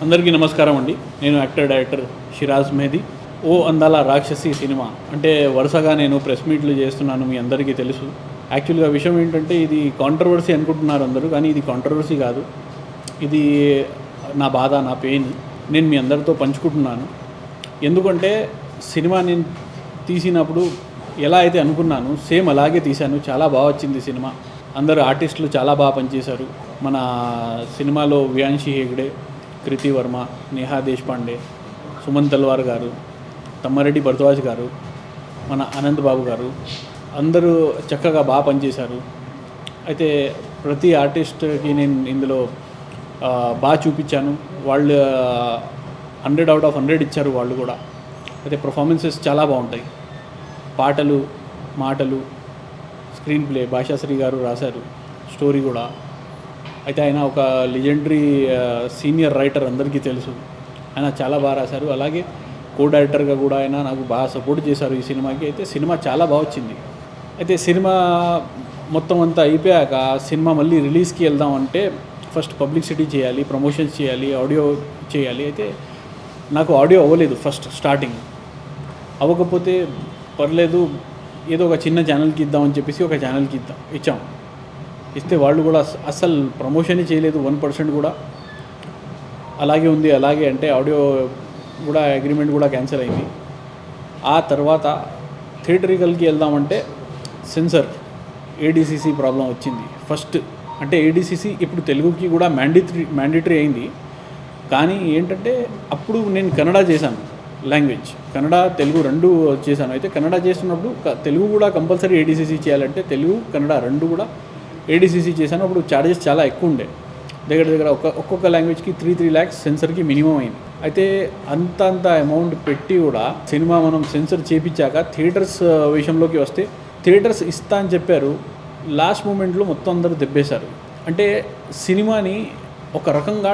అందరికీ నమస్కారం అండి. నేను యాక్టర్ డైరెక్టర్ షిరాజ్ మెహదీ. ఓ అందాల రాక్షసి సినిమా అంటే వరుసగా నేను ప్రెస్ మీట్లు చేస్తున్నాను, మీ అందరికీ తెలుసు. యాక్చువల్గా విషయం ఏంటంటే ఇది కాంట్రవర్సీ అనుకుంటున్నారు అందరూ, కానీ ఇది కాంట్రవర్సీ కాదు. ఇది నా బాధ, నా పెయిన్ నేను మీ అందరితో పంచుకుంటున్నాను. ఎందుకంటే సినిమా నేను తీసినప్పుడు ఎలా అయితే అనుకున్నాను సేమ్ అలాగే తీశాను. చాలా బాగా వచ్చింది సినిమా. అందరు ఆర్టిస్టులు చాలా బాగా పనిచేశారు. మన సినిమాలో వ్యాంశీ హెగ్డే, కృతి వర్మ, నేహా దేశపాండే, సుమన్ తల్వార్ గారు, తమ్మారెడ్డి భరద్వాజ్ గారు, మన అనంత్ బాబు గారు అందరూ చక్కగా బాగా పనిచేశారు. అయితే ప్రతి ఆర్టిస్ట్కి నేను ఇందులో బాగా చూపించాను. వాళ్ళు 100 out of 100 ఇచ్చారు వాళ్ళు కూడా. అయితే పర్ఫార్మెన్సెస్ చాలా బాగుంటాయి. పాటలు, మాటలు, స్క్రీన్ ప్లే భాషాశ్రీ గారు రాశారు, స్టోరీ కూడా. అయితే ఆయన ఒక లెజెండరీ సీనియర్ రైటర్, అందరికీ తెలుసు. ఆయన చాలా బాగా రాశారు. అలాగే కో డైరెక్టర్గా కూడా ఆయన నాకు బాగా సపోర్ట్ చేశారు ఈ సినిమాకి. అయితే సినిమా చాలా బాగా వచ్చింది. అయితే సినిమా మొత్తం అంతా అయిపోయాక సినిమా మళ్ళీ రిలీజ్కి వెళ్దామంటే ఫస్ట్ పబ్లిసిటీ చేయాలి, ప్రమోషన్స్ చేయాలి, ఆడియో చేయాలి. అయితే నాకు ఆడియో అవ్వలేదు ఫస్ట్ స్టార్టింగ్. అవ్వకపోతే పర్లేదు, ఏదో ఒక చిన్న ఛానల్కి ఇద్దామని చెప్పేసి ఒక ఛానల్కి ఇచ్చాం. ఇస్తే వాళ్ళు కూడా అస్సలు ప్రమోషన్ చేయలేదు, 1% కూడా. అలాగే ఉంది. అలాగే అంటే ఆడియో కూడా అగ్రిమెంట్ కూడా క్యాన్సిల్ అయింది. ఆ తర్వాత థియేటరికల్కి వెళ్దామంటే సెన్సర్ ఏడీసీసీ ప్రాబ్లం వచ్చింది ఫస్ట్. అంటే ఏడీసీసీ ఇప్పుడు తెలుగుకి కూడా మ్యాండేటరీ అయింది. కానీ ఏంటంటే అప్పుడు నేను కన్నడ చేశాను, లాంగ్వేజ్ కన్నడ తెలుగు రెండు చేశాను. అయితే కన్నడ చేస్తున్నప్పుడు తెలుగు కూడా కంపల్సరీ ఏడీసీసీ చేయాలంటే తెలుగు కన్నడ రెండు కూడా ఏడీసీసీ చేశాను. అప్పుడు ఛార్జెస్ చాలా ఎక్కువ ఉండే, దగ్గర ఒక్కొక్క లాంగ్వేజ్కి 3 lakhs సెన్సర్కి మినిమం అయింది. అయితే అంత అమౌంట్ పెట్టి కూడా సినిమా మనం సెన్సర్ చేయించాక థియేటర్స్ విషయంలోకి వస్తే థియేటర్స్ ఇస్తా అని చెప్పారు. లాస్ట్ మూమెంట్లో మొత్తం అందరూ దెబ్బేశారు. అంటే సినిమాని ఒక రకంగా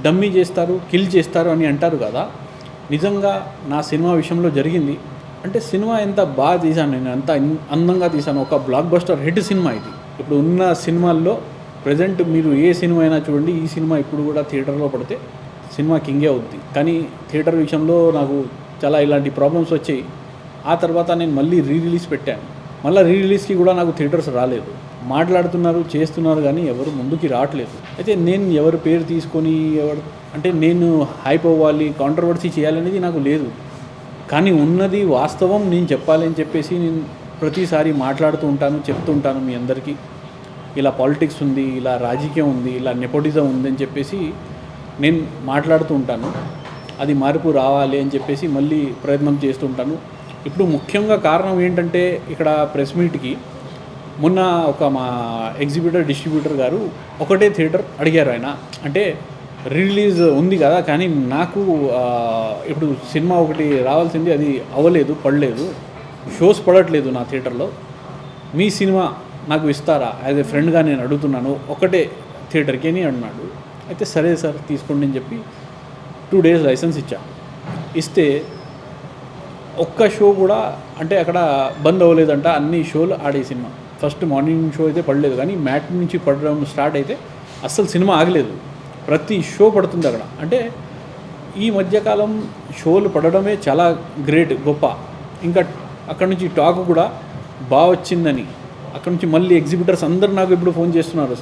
డమ్మీ చేస్తారు, కిల్ చేస్తారు అని అంటారు కదా. నిజంగా నా సినిమా విషయంలో జరిగింది. అంటే సినిమా ఎంత బాగా తీశాను నేను, అంత అందంగా తీశాను. ఒక బ్లాక్ బస్టర్ హిట్ సినిమా ఇది. ఇప్పుడు ఉన్న సినిమాల్లో ప్రజెంట్ మీరు ఏ సినిమా అయినా చూడండి, ఈ సినిమా ఇప్పుడు కూడా థియేటర్లో పడితే సినిమా కింగే అవుద్ది. కానీ థియేటర్ విషయంలో నాకు చాలా ఇలాంటి ప్రాబ్లమ్స్ వచ్చాయి. ఆ తర్వాత నేను మళ్ళీ రిలీజ్ పెట్టాను. మళ్ళీ రిలీజ్కి కూడా నాకు థియేటర్స్ రాలేదు. మాట్లాడుతున్నారు, చేస్తున్నారు, కానీ ఎవరు ముందుకి రావట్లేదు. అయితే నేను ఎవరి పేరు తీసుకొని అంటే నేను హైప్ అవ్వాలి, కాంట్రవర్సీ చేయాలనేది నాకు లేదు. కానీ ఉన్నది వాస్తవం నేను చెప్పాలని చెప్పేసి నేను ప్రతిసారి మాట్లాడుతూ ఉంటాను, చెప్తూ ఉంటాను మీ అందరికీ. ఇలా పాలిటిక్స్ ఉంది, ఇలా రాజకీయం ఉంది, ఇలా నెపోటిజం ఉంది అని చెప్పేసి నేను మాట్లాడుతూ ఉంటాను. అది మార్పు రావాలి అని చెప్పేసి మళ్ళీ ప్రయత్నం చేస్తూ ఉంటాను. ఇప్పుడు ముఖ్యంగా కారణం ఏంటంటే ఇక్కడ ప్రెస్ మీట్కి మొన్న మా డిస్ట్రిబ్యూటర్ గారు ఒకటే థియేటర్ అడిగారు. ఆయన అంటే రిలీజ్ ఉంది కదా, కానీ నాకు ఇప్పుడు సినిమా ఒకటి రావాల్సింది, అది అవ్వలేదు, పడలేదు, షోస్ పడట్లేదు నా థియేటర్లో. మీ సినిమా నాకు ఇస్తారా, యాజ్ ఏ ఫ్రెండ్గా నేను అడుగుతున్నాను, ఒకటే థియేటర్కి అని అన్నాడు. అయితే సరే సార్ తీసుకోండి అని చెప్పి 2 days లైసెన్స్ ఇస్తే ఒక్క షో కూడా అంటే అక్కడ బంద్ అవ్వలేదంట. అన్ని షోలు ఆడే సినిమా. ఫస్ట్ మార్నింగ్ షో అయితే పడలేదు, కానీ మ్యాట్ నుంచి పడడం స్టార్ట్ అయితే అస్సలు సినిమా ఆగలేదు. ప్రతి షో పడుతుంది అక్కడ. అంటే ఈ మధ్యకాలం షోలు పడడమే చాలా గ్రేట్, గొప్ప. ఇంకా అక్కడ నుంచి టాక్ కూడా బాగా వచ్చిందని, అక్కడ నుంచి మళ్ళీ ఎగ్జిబిటర్స్ అందరూ నాకు ఇప్పుడు ఫోన్ చేస్తున్నారు,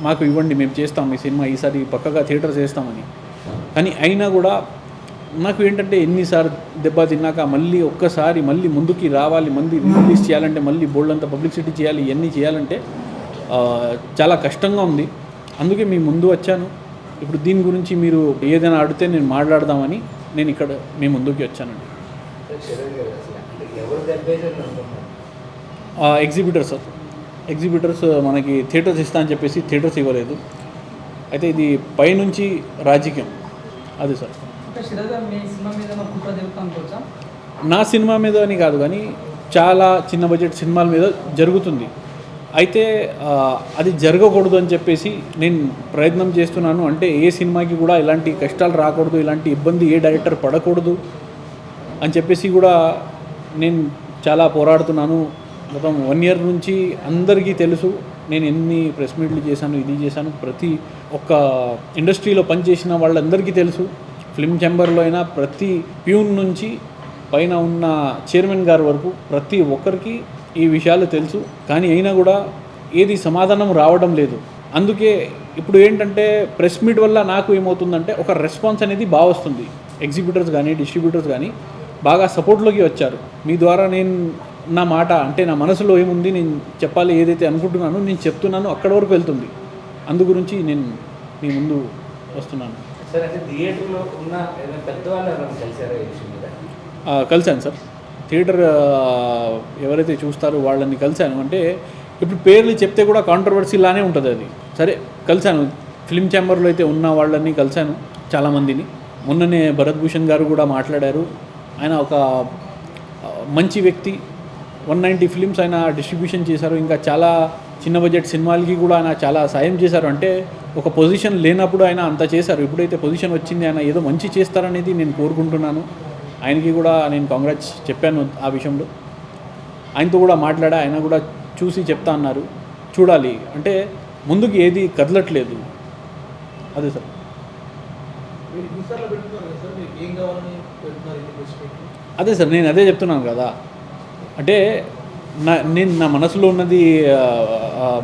మాకు ఇవ్వండి, మేము చేస్తాం మీ సినిమా, ఈసారి పక్కగా థియేటర్ చేస్తామని. కానీ అయినా కూడా నాకు ఏంటంటే ఎన్నిసార్లు దెబ్బ తిన్నాక మళ్ళీ ఒక్కసారి మళ్ళీ ముందుకి రావాలి, మళ్ళీ రిలీజ్ చేయాలంటే మళ్ళీ బోల్డ్ అంతా పబ్లిసిటీ చేయాలి, ఇవన్నీ చేయాలంటే చాలా కష్టంగా ఉంది. అందుకే మీ ముందు వచ్చాను. ఇప్పుడు దీని గురించి మీరు ఏదైనా అడిగితే నేను మాట్లాడదామని నేను ఇక్కడ మీ ముందుకి వచ్చానండి. ఎగ్జిబిటర్స్ మనకి థియేటర్స్ ఇస్తా అని చెప్పేసి థియేటర్స్ ఇవ్వలేదు. అయితే ఇది పైనుంచి రాజకీయం, అది సార్. నా సినిమా మీద అని కాదు, కానీ చాలా చిన్న బడ్జెట్ సినిమాల మీద జరుగుతుంది. అయితే అది జరగకూడదు అని చెప్పేసి నేను ప్రయత్నం చేస్తున్నాను. అంటే ఏ సినిమాకి కూడా ఇలాంటి కష్టాలు రాకూడదు, ఇలాంటి ఇబ్బంది ఏ డైరెక్టర్ పడకూడదు అని చెప్పేసి కూడా నేను చాలా పోరాడుతున్నాను. గతం 1 year నుంచి అందరికీ తెలుసు నేను ఎన్ని ప్రెస్ మీట్లు చేశాను, ఇది చేశాను. ప్రతి ఒక ఇండస్ట్రీలో పనిచేసిన వాళ్ళందరికీ తెలుసు. ఫిల్మ్ ఛాంబర్లో అయినా ప్రతి ప్యూన్ నుంచి పైన ఉన్న చైర్మన్ గారి వరకు ప్రతి ఒక్కరికి ఈ విషయాలు తెలుసు. కానీ అయినా కూడా ఏది సమాధానం రావడం లేదు. అందుకే ఇప్పుడు ఏంటంటే ప్రెస్ మీట్ వల్ల నాకు ఏమవుతుందంటే ఒక రెస్పాన్స్ అనేది బాగా వస్తుంది. ఎగ్జిబ్యూటర్స్ కానీ డిస్ట్రిబ్యూటర్స్ కానీ బాగా సపోర్ట్లోకి వచ్చారు. మీ ద్వారా నేను నా మాట అంటే నా మనసులో ఏముంది నేను చెప్పాలి, ఏదైతే అనుకుంటున్నానో నేను చెప్తున్నానో అక్కడి వరకు వెళ్తుంది. అందు గురించి నేను మీ ముందు వస్తున్నాను. సార్, అంటే థియేటర్లో ఉన్న పెద్దవాళ్ళు కలిసారా ఈ విషయం మీద? కలిశాను సార్. థియేటర్ ఎవరైతే చూస్తారో వాళ్ళని కలిశాను. అంటే ఇప్పుడు పేర్లు చెప్తే కూడా కాంట్రవర్సీ లానే ఉంటుంది అది. సరే, కలిశాను. ఫిల్మ్ ఛాంబర్లో అయితే ఉన్న వాళ్ళని కలిశాను, చాలామందిని. మొన్ననే భరత్ భూషణ్ గారు కూడా మాట్లాడారు. ఆయన ఒక మంచి వ్యక్తి. 190 ఫిలిమ్స్ ఆయన డిస్ట్రిబ్యూషన్ చేశారు. ఇంకా చాలా చిన్న బడ్జెట్ సినిమాలకి కూడా ఆయన చాలా సాయం చేశారు. అంటే ఒక పొజిషన్ లేనప్పుడు ఆయన అంత చేశారు. ఎప్పుడైతే పొజిషన్ వచ్చింది ఆయన ఏదో మంచి చేస్తారనేది నేను కోరుకుంటున్నాను. ఆయనకి కూడా నేను కాంగ్రాట్స్ చెప్పాను ఆ విషయంలో. ఆయనతో కూడా మాట్లాడా, ఆయన కూడా చూసి చెప్తా అన్నారు. చూడాలి అంటే ముందుకు ఏది కదలట్లేదు. అదే సార్. అదే సార్, నేను అదే చెప్తున్నాను కదా. అంటే నేను నా మనసులో ఉన్నది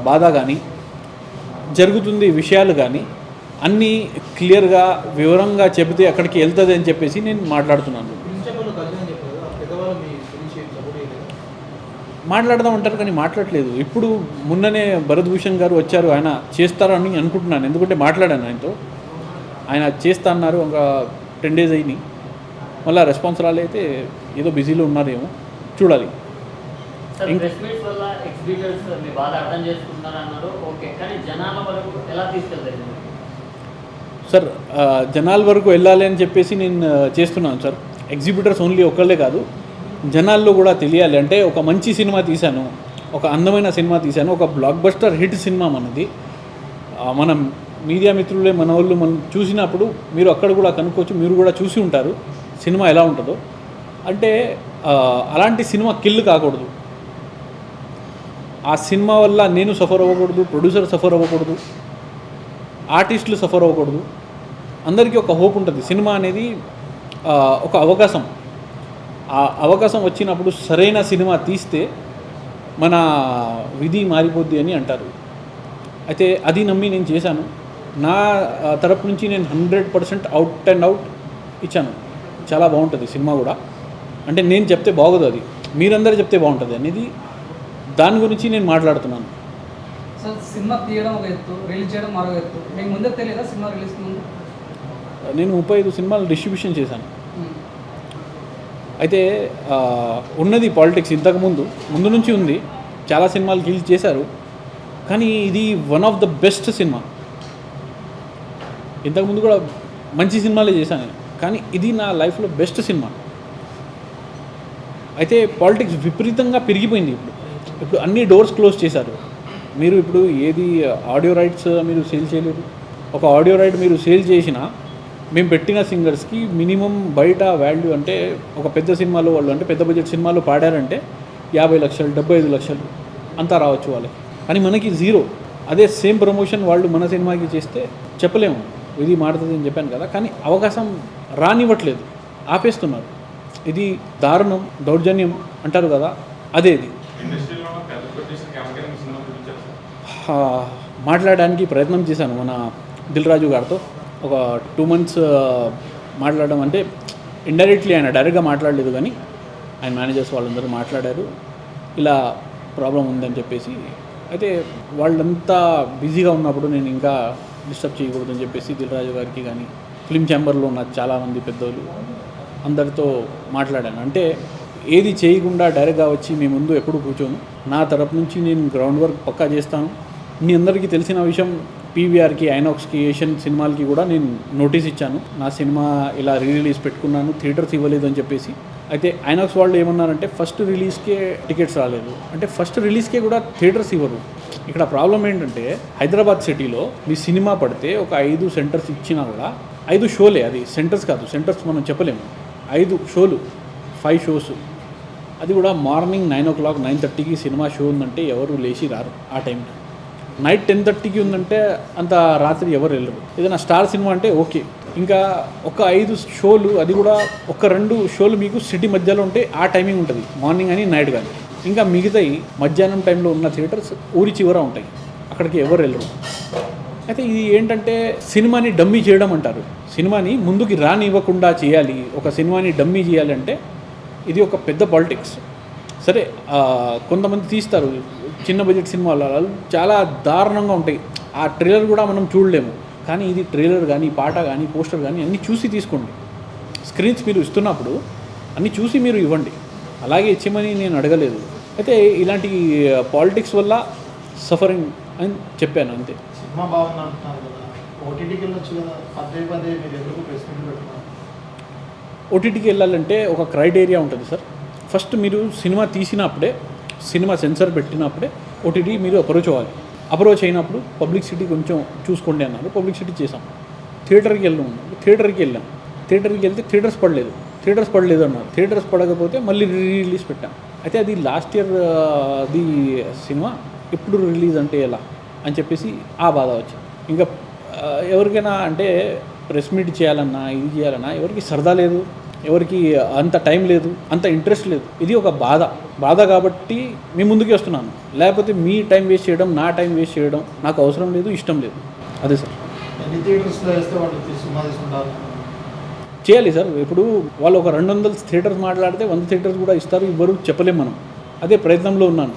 బాధ కానీ జరుగుతుంది విషయాలు కానీ అన్నీ క్లియర్గా వివరంగా చెబితే అక్కడికి వెళ్తుంది అని చెప్పేసి నేను మాట్లాడుతున్నాను. మాట్లాడదాం అంటారు కానీ మాట్లాడలేదు. ఇప్పుడు మొన్ననే భరత్ భూషణ్ గారు వచ్చారు, ఆయన చేస్తారని అనుకుంటున్నాను. ఎందుకంటే మాట్లాడాను ఆయనతో. ఆయన చేస్తా అన్నారు. ఒక 10 days అయినాయి, మళ్ళీ రెస్పాన్స్ రాలైతే ఏదో బిజీలో ఉన్నారేమో, చూడాలి. సార్, జనాల వరకు వెళ్ళాలి అని చెప్పేసి నేను చేస్తున్నాను సార్. ఎగ్జిబ్యూటర్స్ ఓన్లీ ఒక్కళ్ళే కాదు, జనాల్లో కూడా తెలియాలి. అంటే ఒక మంచి సినిమా తీశాను, ఒక అందమైన సినిమా తీశాను, ఒక బ్లాక్ బస్టర్ హిట్ సినిమా మనది. మనం మీడియా మిత్రులే మన వాళ్ళు మనం చూసినప్పుడు మీరు అక్కడ కూడా కనుక్కోవచ్చు, మీరు కూడా చూసి ఉంటారు సినిమా ఎలా ఉంటుందో. అంటే అలాంటి సినిమా కిల్ కాకూడదు. ఆ సినిమా వల్ల నేను సఫర్ అవ్వకూడదు, ప్రొడ్యూసర్ సఫర్ అవ్వకూడదు, ఆర్టిస్టులు సఫర్ అవ్వకూడదు. అందరికీ ఒక హోప్ ఉంటుంది. సినిమా అనేది ఒక అవకాశం. ఆ అవకాశం వచ్చినప్పుడు సరైన సినిమా తీస్తే మన విధి మారిపోద్ది అని అంటారు. అయితే అది నమ్మి నేను చేశాను. నా తరపు నుంచి నేను 100% అవుట్ అండ్ అవుట్ ఇచ్చాను. చాలా బాగుంటుంది సినిమా కూడా. అంటే నేను చెప్తే బాగోదు, అది మీరందరూ చెప్తే బాగుంటుంది అనేది దాని గురించి నేను మాట్లాడుతున్నాను. సార్, సినిమా తీయడం ఒక ఎత్తు, రిలీజ్ చేయడం మరో ఎత్తు. మీకు ముందే తెలియదా సినిమా రిలీజ్ ముందు? నేను 35 సినిమాలు డిస్ట్రిబ్యూషన్ చేశాను. అయితే ఉన్నది పాలిటిక్స్ ముందు నుంచి ఉంది. చాలా సినిమాలు రిలీజ్ చేశారు, కానీ ఇది one of the best cinema. ఇంతకుముందు కూడా మంచి సినిమాలే చేశాను నేను, కానీ ఇది నా లైఫ్లో బెస్ట్ సినిమా. అయితే పాలిటిక్స్ విపరీతంగా పెరిగిపోయింది. ఇప్పుడు అన్ని డోర్స్ క్లోజ్ చేశారు. మీరు ఇప్పుడు ఏది ఆడియో రైట్స్ మీరు సేల్ చేయలేరు. ఒక ఆడియో రైట్ మీరు సేల్ చేసినా మేము పెట్టిన సింగర్స్కి మినిమం బయట వాల్యూ అంటే ఒక పెద్ద సినిమాలో వాళ్ళు అంటే పెద్ద బడ్జెట్ సినిమాలో పాడారంటే 50 లక్షలు 75 లక్షలు అంతా రావచ్చు వాళ్ళకి. కానీ మనకి జీరో. అదే సేమ్ ప్రమోషన్ వాళ్ళు మన సినిమాకి చేస్తే చెప్పలేము, ఇది మారుతుంది అని చెప్పాను కదా. కానీ అవకాశం రానివ్వట్లేదు, ఆపేస్తున్నారు. ఇది దారుణం, దౌర్జన్యం అంటారు కదా, అదే ఇది. మాట్లాడడానికి ప్రయత్నం చేశాను మన దిల్ రాజు గారితో. ఒక 2 months మాట్లాడడం అంటే ఇండైరెక్ట్లీ, ఆయన డైరెక్ట్గా మాట్లాడలేదు కానీ ఆయన మేనేజర్స్ వాళ్ళందరూ మాట్లాడారు, ఇలా ప్రాబ్లం ఉందని చెప్పేసి. అయితే వాళ్ళంతా బిజీగా ఉన్నప్పుడు నేను ఇంకా డిస్టర్బ్ చేయకూడదని చెప్పేసి దిల్ రాజు గారికి కానీ ఫిల్మ్ ఛాంబర్లో ఉన్న చాలామంది పెద్దోళ్ళు అందరితో మాట్లాడాను. అంటే ఏది చేయకుండా డైరెక్ట్గా వచ్చి మీ ముందు ఎప్పుడు కూర్చోను. నా తరపు నుంచి నేను గ్రౌండ్ వర్క్ పక్కా చేస్తాను. మీ అందరికీ తెలిసిన విషయం, పీవీఆర్కి, ఐనాక్స్కి, ఏషియన్ సినిమాలకి కూడా నేను నోటీస్ ఇచ్చాను. నా సినిమా ఇలా రిలీజ్ పెట్టుకున్నాను, థియేటర్స్ ఇవ్వలేదు అని చెప్పేసి. అయితే ఐనాక్స్ వాళ్ళు ఏమన్నారంటే ఫస్ట్ రిలీజ్కే టికెట్స్ రాలేదు అంటే ఫస్ట్ రిలీజ్కే కూడా థియేటర్స్ ఇవ్వరు. ఇక్కడ ప్రాబ్లం ఏంటంటే హైదరాబాద్ సిటీలో మీ సినిమా పడితే ఒక 5 సెంటర్స్ ఇచ్చినా కూడా 5 షోలే, అది సెంటర్స్ కాదు. సెంటర్స్ మనం చెప్పలేము. 5 షోలు, 5 షోస్, అది కూడా మార్నింగ్ 9 o'clock 9:30కి సినిమా షో ఉందంటే ఎవరు లేచి రారు ఆ టైంకి. నైట్ 10:30కి ఉందంటే అంత రాత్రి ఎవరు వెళ్ళరు. ఏదైనా స్టార్ సినిమా అంటే ఓకే. ఇంకా ఒక 5 షోలు, అది కూడా ఒక 2 షోలు మీకు సిటీ మధ్యలో ఉంటే ఆ టైమింగ్ ఉంటుంది, మార్నింగ్ అని నైట్ కానీ. ఇంకా మిగతాయి మధ్యాహ్నం టైంలో ఉన్న థియేటర్స్ ఊరి చివర ఉంటాయి, అక్కడికి ఎవరు వెళ్ళరు. అయితే ఇది ఏంటంటే సినిమాని డమ్మీ చేయడం అంటారు. సినిమాని ముందుకి రానివ్వకుండా చేయాలి, ఒక సినిమాని డమ్మీ చేయాలంటే ఇది ఒక పెద్ద పాలిటిక్స్. సరే కొంతమంది తీస్తారు చిన్న బడ్జెట్ సినిమాలు, చాలా దారుణంగా ఉంటాయి, ఆ ట్రైలర్ కూడా మనం చూడలేము. కానీ ఇది ట్రైలర్ కానీ పాట కానీ పోస్టర్ కానీ అన్నీ చూసి తీసుకోండి. స్క్రీన్స్ మీరు ఇస్తున్నప్పుడు అన్నీ చూసి మీరు ఇవ్వండి, అలాగే ఇచ్చేమని నేను అడగలేదు. అయితే ఇలాంటి పాలిటిక్స్ వల్ల సఫరింగ్ అని చెప్పాను అంతే. సినిమా బాగుంది అంటున్నారు కదా, ఓటీటీకి వెళ్ళొచ్చు కదా, పదే మీరు ఎందుకు ప్రెస్ మీట్ పెట్టుకున్నారు? ఓటీటీకి వెళ్ళాలంటే ఒక క్రైటీరియా ఉంటుంది సార్. ఫస్ట్ మీరు సినిమా తీసినప్పుడే, సినిమా సెన్సార్ పెట్టినప్పుడే ఓటీటీ మీరు అప్రోచ్ అవ్వాలి. అప్రోచ్ అయినప్పుడు పబ్లిసిటీ కొంచెం చూసుకోండి అన్నారు, పబ్లిసిటీ చేసాం. థియేటర్కి వెళ్ళాం, థియేటర్కి వెళ్తే థియేటర్స్ పడలేదు అన్నారు. థియేటర్స్ పడకపోతే మళ్ళీ రిలీజ్ పెట్టాం. అయితే అది లాస్ట్ ఇయర్ అది సినిమా ఎప్పుడు రిలీజ్ అంటే ఎలా అని చెప్పేసి ఆ బాధ వచ్చింది. ఇంకా ఎవరికైనా అంటే ప్రెస్ మీట్ చేయాలన్నా ఇది చేయాలన్నా ఎవరికి సరదా లేదు, ఎవరికి అంత టైం లేదు, అంత ఇంట్రెస్ట్ లేదు. ఇది ఒక బాధ కాబట్టి మీ ముందుకే వస్తున్నాను. లేకపోతే మీ టైం వేస్ట్ చేయడం, నా టైం వేస్ట్ చేయడం నాకు అవసరం లేదు, ఇష్టం లేదు. అదే సార్. ఎన్ని థియేటర్స్లో వేస్తే వాళ్ళు సినిమా తీసుకుంటారు? చేయాలి సార్. ఇప్పుడు వాళ్ళు ఒక 200 థియేటర్స్ మాట్లాడితే 100 థియేటర్స్ కూడా ఇస్తారు, ఇవ్వరు చెప్పలేం మనం. అదే ప్రయత్నంలో ఉన్నాను.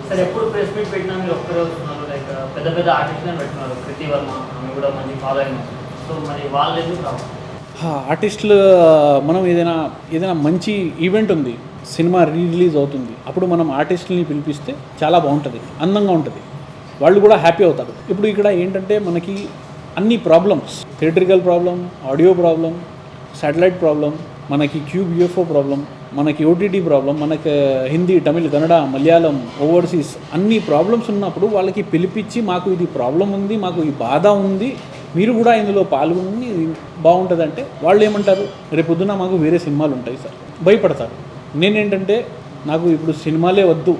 సార్ ఎప్పుడు ప్రెస్ మీట్ పెట్టినా మీరు ఒక్కరే వస్తున్నారు, లైక్ పెద్ద ఆర్టిస్ట్లను పెట్టున్నారు, కృతి వర్మ ఆమె కూడా మంచి ఫాలోయింగ్. సో మరి వాళ్ళు ఎందుకు రావాలి? ఆర్టిస్టులు మనం ఏదైనా మంచి ఈవెంట్ ఉంది, సినిమా రిలీజ్ అవుతుంది, అప్పుడు మనం ఆర్టిస్టులని పిలిపిస్తే చాలా బాగుంటుంది, అందంగా ఉంటుంది, వాళ్ళు కూడా హ్యాపీ అవుతారు. ఇప్పుడు ఇక్కడ ఏంటంటే మనకి అన్ని problems, theatrical problem, audio problem, satellite problem, మనకి క్యూబ్ యూఎఫ్ఓ ప్రాబ్లం, మనకి ఓటీటీ ప్రాబ్లం, మనకి హిందీ, తమిళ్, కన్నడ, మలయాళం, ఓవర్సీస్ అన్ని ప్రాబ్లమ్స్ ఉన్నప్పుడు వాళ్ళకి పిలిపించి మాకు ఇది ప్రాబ్లం ఉంది, మాకు ఈ బాధ ఉంది, మీరు కూడా ఇందులో పాల్గొని బాగుంటుందంటే వాళ్ళు ఏమంటారు, రేపొద్దున మాకు వేరే సినిమాలు ఉంటాయి సార్, భయపడతారు. నేనేంటంటే నాకు ఇప్పుడు సినిమాలే వద్దు,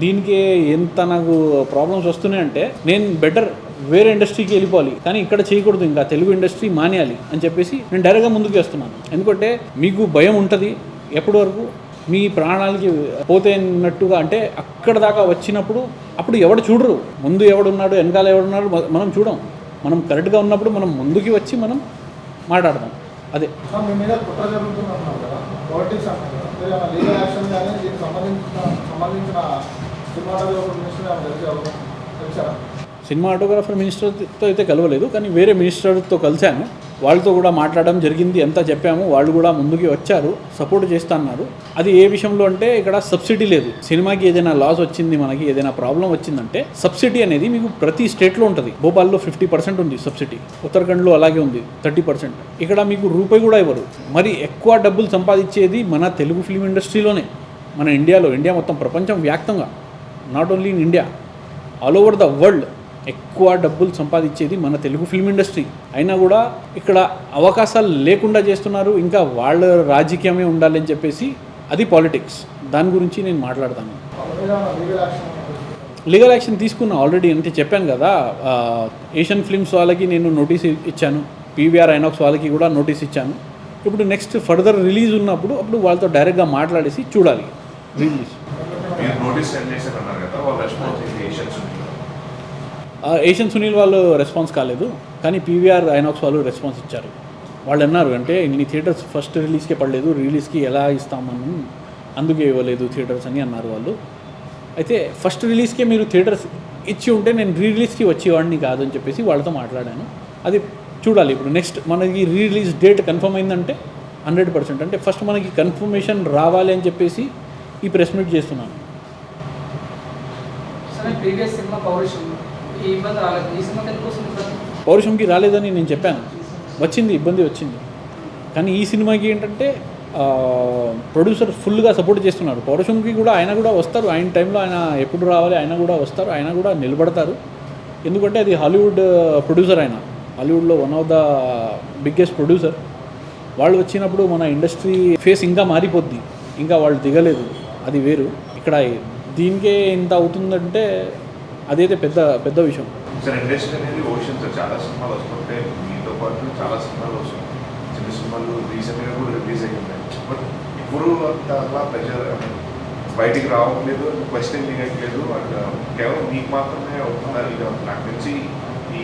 దీనికే ఎంత నాకు ప్రాబ్లమ్స్ వస్తున్నాయంటే నేను బెటర్ వేరే ఇండస్ట్రీకి వెళ్ళిపోవాలి, కానీ ఇక్కడ చేయకూడదు, ఇంకా తెలుగు ఇండస్ట్రీ మానేయాలి అని చెప్పేసి నేను డైరెక్ట్గా ముందుకు వేస్తున్నాను. ఎందుకంటే మీకు భయం ఉంటుంది ఎప్పటి వరకు మీ ప్రాణాలకి పోతే అన్నట్టుగా, అంటే అక్కడ దాకా వచ్చినప్పుడు అప్పుడు ఎవడు చూడరు, ముందు ఎవడున్నాడు వెనకాల ఎవడున్నాడు మనం చూడం. మనం కరెక్ట్గా ఉన్నప్పుడు మనం ముందుకి వచ్చి మనం మాట్లాడదాం. అదే మీ మీద కుట్ర జరుగుతున్నారు కదా, పాలిటిక్స్ అంటారు కదా, లీగల్ యాక్షన్ కానీ దీనికి సంబంధించిన సినిమాటోగ్రాఫర్ మినిస్టర్ తెలిసారా? సినిమాటోగ్రాఫర్ మినిస్టర్తో అయితే కలవలేదు, కానీ వేరే మినిస్టర్తో కలిశాను, వాళ్ళతో కూడా మాట్లాడడం జరిగింది, అంతా చెప్పాము, వాళ్ళు కూడా ముందుకి వచ్చారు, సపోర్ట్ చేస్తా అన్నారు. అది ఏ విషయంలో అంటే ఇక్కడ సబ్సిడీ లేదు. సినిమాకి ఏదైనా లాస్ వచ్చింది, మనకి ఏదైనా ప్రాబ్లం వచ్చిందంటే సబ్సిడీ అనేది మీకు ప్రతి స్టేట్లో ఉంటుంది. భోపాల్లో 50% ఉంది సబ్సిడీ, ఉత్తరాఖండ్లో అలాగే ఉంది 30%. ఇక్కడ మీకు రూపాయి కూడా ఇవ్వరు. మరి ఎక్కువ డబ్బులు సంపాదించేది మన తెలుగు ఫిల్మ్ ఇండస్ట్రీలోనే, మన ఇండియా మొత్తం ప్రపంచం వ్యాప్తంగా, not only in India, all over the world ఎక్కువ డబ్బులు సంపాదించేది మన తెలుగు ఫిల్మ్ ఇండస్ట్రీ. అయినా కూడా ఇక్కడ అవకాశాలు లేకుండా చేస్తున్నారు. ఇంకా వాళ్ళ రాజకీయమే ఉండాలని చెప్పేసి అది పాలిటిక్స్. దాని గురించి నేను మాట్లాడతాను. లీగల్ యాక్షన్ తీసుకున్నా ఆల్రెడీ, అంటే చెప్పాను కదా, ఏషియన్ ఫిల్మ్స్ వాళ్ళకి నేను నోటీస్ ఇచ్చాను, పీవీఆర్ ఐనాక్స్ వాళ్ళకి కూడా నోటీస్ ఇచ్చాను. ఇప్పుడు నెక్స్ట్ ఫర్దర్ రిలీజ్ ఉన్నప్పుడు అప్పుడు వాళ్ళతో డైరెక్ట్గా మాట్లాడేసి చూడాలి రిలీజ్. ఏషియన్ సునీల్ వాళ్ళు రెస్పాన్స్ కాలేదు, కానీ పీవీఆర్ ఐనాక్స్ వాళ్ళు రెస్పాన్స్ ఇచ్చారు. వాళ్ళు అన్నారు అంటే ఇన్ని థియేటర్స్ ఫస్ట్ రిలీజ్కే పడలేదు, రిలీజ్కి ఎలా ఇస్తామని అందుకే ఇవ్వలేదు థియేటర్స్ అని అన్నారు వాళ్ళు. అయితే ఫస్ట్ రిలీజ్కే మీరు థియేటర్స్ ఇచ్చి ఉంటే నేను రిలీజ్కి వచ్చేవాడిని కాదని చెప్పేసి వాళ్ళతో మాట్లాడాను. అది చూడాలి. ఇప్పుడు నెక్స్ట్ మనకి రిలీజ్ డేట్ కన్ఫర్మ్ అయిందంటే 100%, అంటే ఫస్ట్ మనకి కన్ఫర్మేషన్ రావాలి అని చెప్పేసి ఈ ప్రెస్ మీట్ చేస్తున్నాను. సరే, ప్రీవియస్ సినిమా పౌరుషం ఈ ఇబ్బంది రాలేదు, ఈ సినిమా ఎందుకోసం పౌరుషంకి రాలేదని నేను చెప్పాను, వచ్చింది, ఇబ్బంది వచ్చింది. కానీ ఈ సినిమాకి ఏంటంటే ప్రొడ్యూసర్ ఫుల్గా సపోర్ట్ చేస్తున్నారు. పౌరుషంకి కూడా ఆయన కూడా వస్తారు, ఆయన టైంలో ఆయన ఎప్పుడు రావాలి ఆయన కూడా వస్తారు, ఆయన కూడా నిలబడతారు. ఎందుకంటే అది హాలీవుడ్ ప్రొడ్యూసర్, ఆయన హాలీవుడ్లో one of the biggest producer. వాళ్ళు వచ్చినప్పుడు మన ఇండస్ట్రీ ఫేస్ ఇంకా మారిపోద్ది. ఇంకా వాళ్ళు దిగలేదు, అది వేరు. ఇక్కడ దీనికే ఇంత అవుతుందంటే అదైతే పెద్ద పెద్ద విషయం. సార్ ఇండస్ట్రీ అనేది ఓషన్ సార్, చాలా సినిమాలు వస్తుంటాయి, మీతో పాటు చాలా సినిమాలు వస్తున్నాయి, చిన్న సినిమాలు రీసెంట్గా కూడా రిలీజ్ అయ్యి ఉన్నాయి. బట్ ఇప్పుడు అంత అలా ప్రెషర్ బయటికి రావట్లేదు, క్వశ్చన్ చేయట్లేదు, అండ్ కేవలం మీకు మాత్రమే అవుతున్నారు. ఇక నాకు తెలిసి ఈ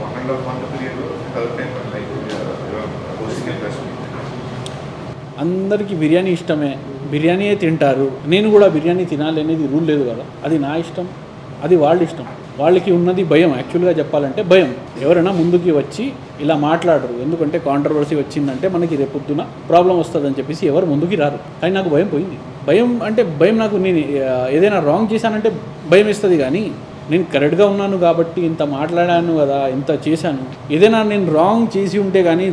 1.5 month period third time like hosting press meet. అందరికీ బిర్యానీ ఇష్టమే, బిర్యానీయే తింటారు. నేను కూడా బిర్యానీ తినాలి అనేది రూల్ లేదు కదా, అది నా ఇష్టం, అది వాళ్ళ ఇష్టం. వాళ్ళకి ఉన్నది భయం, యాక్చువల్గా చెప్పాలంటే భయం. ఎవరైనా ముందుకి వచ్చి ఇలా మాట్లాడరు, ఎందుకంటే కాంట్రవర్సీ వచ్చిందంటే మనకి రేపొద్దున ప్రాబ్లం వస్తుందని చెప్పేసి ఎవరు ముందుకి రారు. కానీ నాకు భయం పోయింది. భయం అంటే భయం, నాకు నేను ఏదైనా రాంగ్ చేశానంటే భయం వేస్తుంది, కానీ నేను కరెక్ట్గా ఉన్నాను కాబట్టి ఇంత మాట్లాడాను కదా, ఇంత చేశాను. ఏదైనా నేను రాంగ్ చేసి ఉంటే కానీ,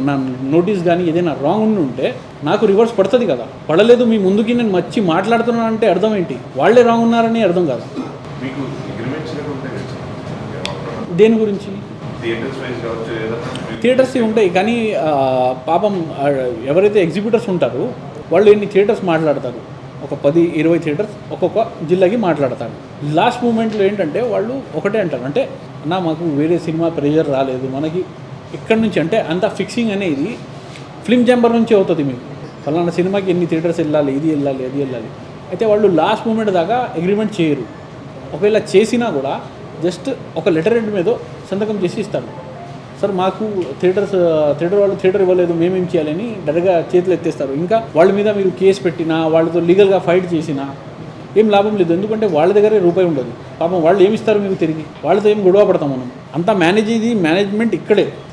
నా నోటీస్ కానీ ఏదైనా రాంగ్ ఉండి ఉంటే నాకు రివర్స్ పడుతుంది కదా. పడలేదు, మీ ముందుకి నేను వచ్చి మాట్లాడుతున్నాను అంటే అర్థం ఏంటి? వాళ్ళే రాంగ్ ఉన్నారని అర్థం కదా. మీకు అగ్రిమెంట్స్ ఉంటాయి దేని గురించి? థియేటర్స్ వైజ్ కావచ్చు, ఏదైనా థియేటర్స్ ఉంటాయి, కానీ పాపం ఎవరైతే ఎగ్జిబిటర్స్ ఉంటారో వాళ్ళు ఎన్ని థియేటర్స్ మాట్లాడతారు, ఒక 10-20 థియేటర్స్ ఒక్కొక్క జిల్లాకి మాట్లాడతారు. లాస్ట్ మూమెంట్లో ఏంటంటే వాళ్ళు ఒకటే అంటారు, అంటే మాకు వేరే సినిమా ప్రెషర్ రాలేదు, మనకి ఇక్కడి నుంచి అంటే అంత ఫిక్సింగ్ అనేది ఫిల్మ్ ఛాంబర్ నుంచి అవుతుంది. మీకు ఫలానా సినిమాకి ఎన్ని థియేటర్స్ వెళ్ళాలి, ఇది వెళ్ళాలి, అది వెళ్ళాలి. అయితే వాళ్ళు లాస్ట్ మూమెంట్ దాకా అగ్రిమెంట్ చేయరు. ఒకవేళ చేసినా కూడా జస్ట్ ఒక లెటర్ హెడ్ మీద సంతకం చేసి ఇస్తారు. సార్ మాకు థియేటర్ వాళ్ళు థియేటర్ ఇవ్వలేదు, మేమేం చేయాలని డైరెక్ట్గా చేతులు ఎత్తేస్తారు. ఇంకా వాళ్ళ మీద మీరు కేసు పెట్టినా, వాళ్ళతో లీగల్గా ఫైట్ చేసినా ఏం లాభం లేదు, ఎందుకంటే వాళ్ళ దగ్గరే రూపాయి ఉండదు. పాపం వాళ్ళు ఏమి ఇస్తారు మీకు తిరిగి? వాళ్ళతో ఏం గొడవ పడతాం మనం? అంతా మేనేజ్మెంట్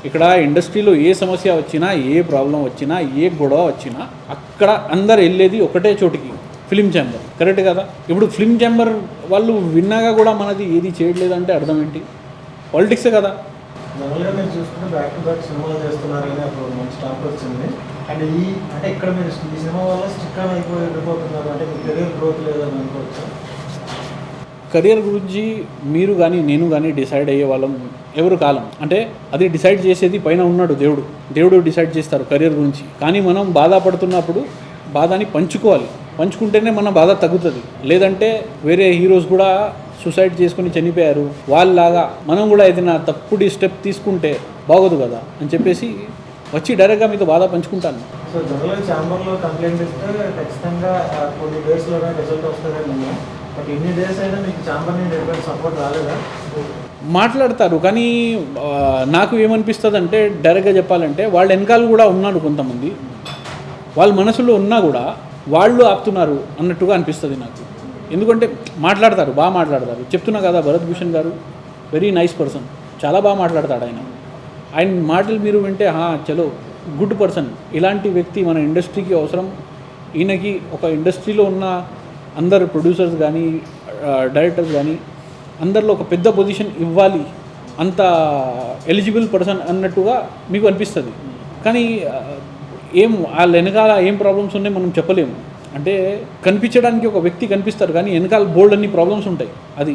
ఇక్కడ ఇండస్ట్రీలో ఏ సమస్య వచ్చినా, ఏ ప్రాబ్లం వచ్చినా, ఏ గొడవ వచ్చినా అక్కడ అందరు వెళ్ళేది ఒకటే చోటికి, ఫిలిం ఛాంబర్. కరెక్ట్ కదా? ఇప్పుడు ఫిలిం ఛాంబర్ వాళ్ళు విన్నాగా కూడా మనది ఏది చేయట్లేదు అంటే అర్థం ఏంటి? పాలిటిక్సే కదా. జనరల్గా మీరు చూసుకుంటే బ్యాక్ టు బ్యాక్ సినిమాలు చేస్తున్నారని అప్పుడు మంచి టాక్ వచ్చింది. అండ్ అంటే ఇక్కడ మీరు ఈ సినిమా వల్ల స్టిక్ ఆన్ వెళ్ళిపోతున్నారు, అంటే మీ కెరీర్ గ్రోత్ లేదని అనుకోవచ్చు. కెరియర్ గురించి మీరు కానీ నేను కానీ డిసైడ్ అయ్యే వాళ్ళం ఎవరు కాలం. అంటే అది డిసైడ్ చేసేది పైన ఉన్నాడు దేవుడు డిసైడ్ చేస్తారు కెరియర్ గురించి. కానీ మనం బాధపడుతున్నప్పుడు బాధని పంచుకుంటేనే మన బాధ తగ్గుతుంది. లేదంటే వేరే హీరోస్ కూడా సూసైడ్ చేసుకుని చనిపోయారు, వాళ్ళలాగా మనం కూడా ఏదైనా తప్పుడు స్టెప్ తీసుకుంటే బాగోదు కదా అని చెప్పేసి వచ్చి డైరెక్ట్గా మీతో బాధ పంచుకుంటాను. సో జనరల్గా ఛాంబర్లో కంప్లైంట్ ఇస్తే ఖచ్చితంగా కొన్ని డేస్లోనే రిజల్ట్ వస్తుందని, బట్ ఎన్ని డేస్ అయినా మీకు ఛాంబర్ నుండి ఎటువంటి సపోర్ట్ రాలేదా? మాట్లాడతారు, కానీ నాకు ఏమనిపిస్తుంది అంటే డైరెక్ట్గా చెప్పాలంటే వాళ్ళ వెనకాల కూడా ఉన్నారు కొంతమంది, వాళ్ళ మనసులో ఉన్నా కూడా వాళ్ళు ఆపుతున్నారు అన్నట్టుగా అనిపిస్తుంది నాకు. ఎందుకంటే బాగా మాట్లాడతారు. చెప్తున్నా కదా, భరత్ భూషణ్ గారు వెరీ నైస్ పర్సన్, చాలా బాగా మాట్లాడతాడు. ఆయన మాటలు మీరు వింటే చలో గుడ్ పర్సన్, ఇలాంటి వ్యక్తి మన ఇండస్ట్రీకి అవసరం. ఈయనకి ఒక ఇండస్ట్రీలో ఉన్న అందరు ప్రొడ్యూసర్స్ కానీ డైరెక్టర్స్ కానీ అందరిలో ఒక పెద్ద పొజిషన్ ఇవ్వాలి, అంత ఎలిజిబుల్ పర్సన్ అన్నట్టుగా మీకు అనిపిస్తుంది. కానీ వాళ్ళ వెనకాల ఏం ప్రాబ్లమ్స్ ఉన్నాయి మనం చెప్పలేము. అంటే కనిపించడానికి ఒక వ్యక్తి కనిపిస్తారు, కానీ వెనకాల బోల్డ్ అన్ని ప్రాబ్లమ్స్ ఉంటాయి. అది